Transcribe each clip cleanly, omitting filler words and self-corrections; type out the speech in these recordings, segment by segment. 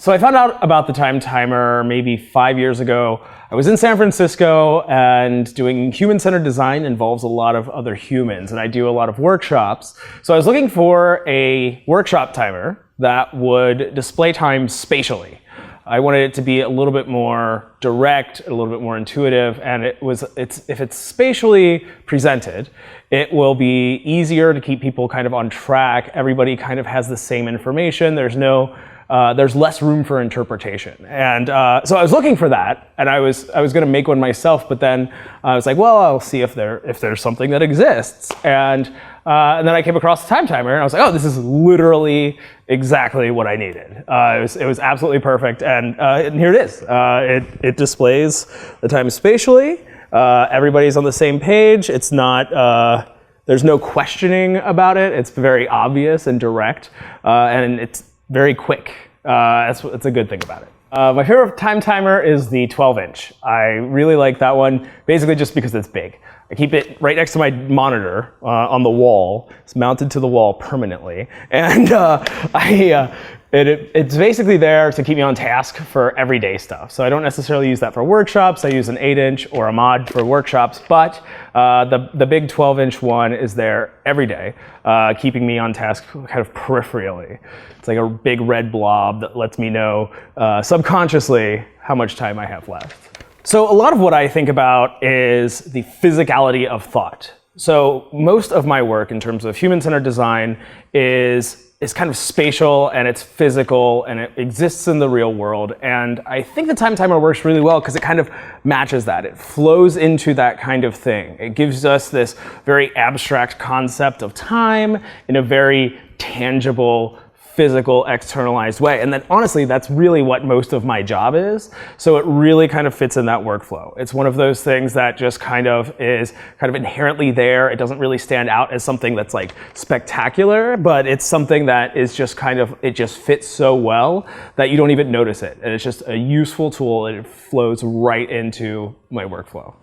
So I found out about the time timer maybe 5 years ago. I was in San Francisco, and doing human-centered design involves a lot of other humans, and I do a lot of workshops. So I was looking for a workshop timer that would display time spatially. I wanted it to be a little bit more direct, a little bit more intuitive, and if it's spatially presented, it will be easier to keep people kind of on track. Everybody kind of has the same information. There's less room for interpretation. And so I was looking for that, and I was going to make one myself, but then I was like, well, I'll see if there's something that exists. And then I came across the time timer, and I was like, oh, this is literally exactly what I needed. It was absolutely perfect, and here it is. It displays the time spatially. Everybody's on the same page. It's not, there's no questioning about it. It's very obvious and direct, and it's very quick. That's a good thing about it. My favorite time timer is the 12-inch. I really like that one, basically just because it's big. I keep it right next to my monitor on the wall. It's mounted to the wall permanently. And it's basically there to keep me on task for everyday stuff. So I don't necessarily use that for workshops. I use an 8-inch or a mod for workshops, but the big 12-inch one is there every day, keeping me on task kind of peripherally. It's like a big red blob that lets me know subconsciously how much time I have left. So a lot of what I think about is the physicality of thought. So most of my work in terms of human-centered design is kind of spatial, and it's physical, and it exists in the real world. And I think the time timer works really well because it kind of matches that. It flows into that kind of thing. It gives us this very abstract concept of time in a very tangible, physical, externalized way. And then honestly, that's really what most of my job is. So it really kind of fits in that workflow. It's one of those things that just kind of is kind of inherently there. It doesn't really stand out as something that's like spectacular, but it's something that is just kind of, it just fits so well that you don't even notice it. And it's just a useful tool, and it flows right into my workflow.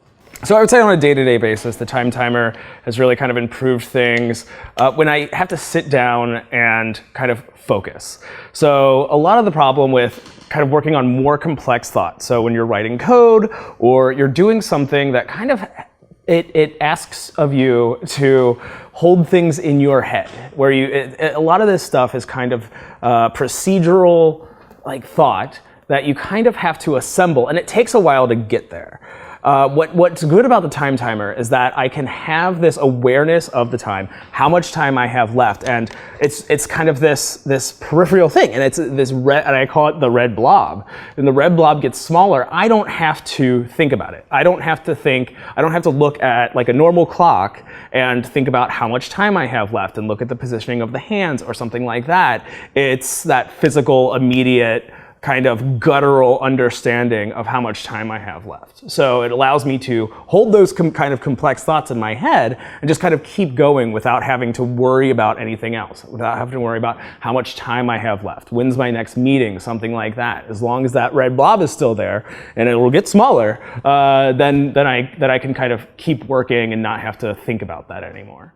So I would say on a day-to-day basis, the time timer has really kind of improved things when I have to sit down and kind of focus. So a lot of the problem with kind of working on more complex thought, so when you're writing code or you're doing something that kind of, it asks of you to hold things in your head, where a lot of this stuff is kind of procedural like thought that you kind of have to assemble, and it takes a while to get there. What's good about the time timer is that I can have this awareness of the time, how much time I have left, and it's kind of this peripheral thing, and it's this red, and I call it the red blob. And the red blob gets smaller. I don't have to think about it. I don't have to look at like a normal clock and think about how much time I have left and look at the positioning of the hands or something like that. It's that physical, immediate, kind of guttural understanding of how much time I have left. So it allows me to hold those kind of complex thoughts in my head and just kind of keep going without having to worry about anything else, without having to worry about how much time I have left. When's my next meeting? Something like that. As long as that red blob is still there, and it will get smaller, then I can kind of keep working and not have to think about that anymore.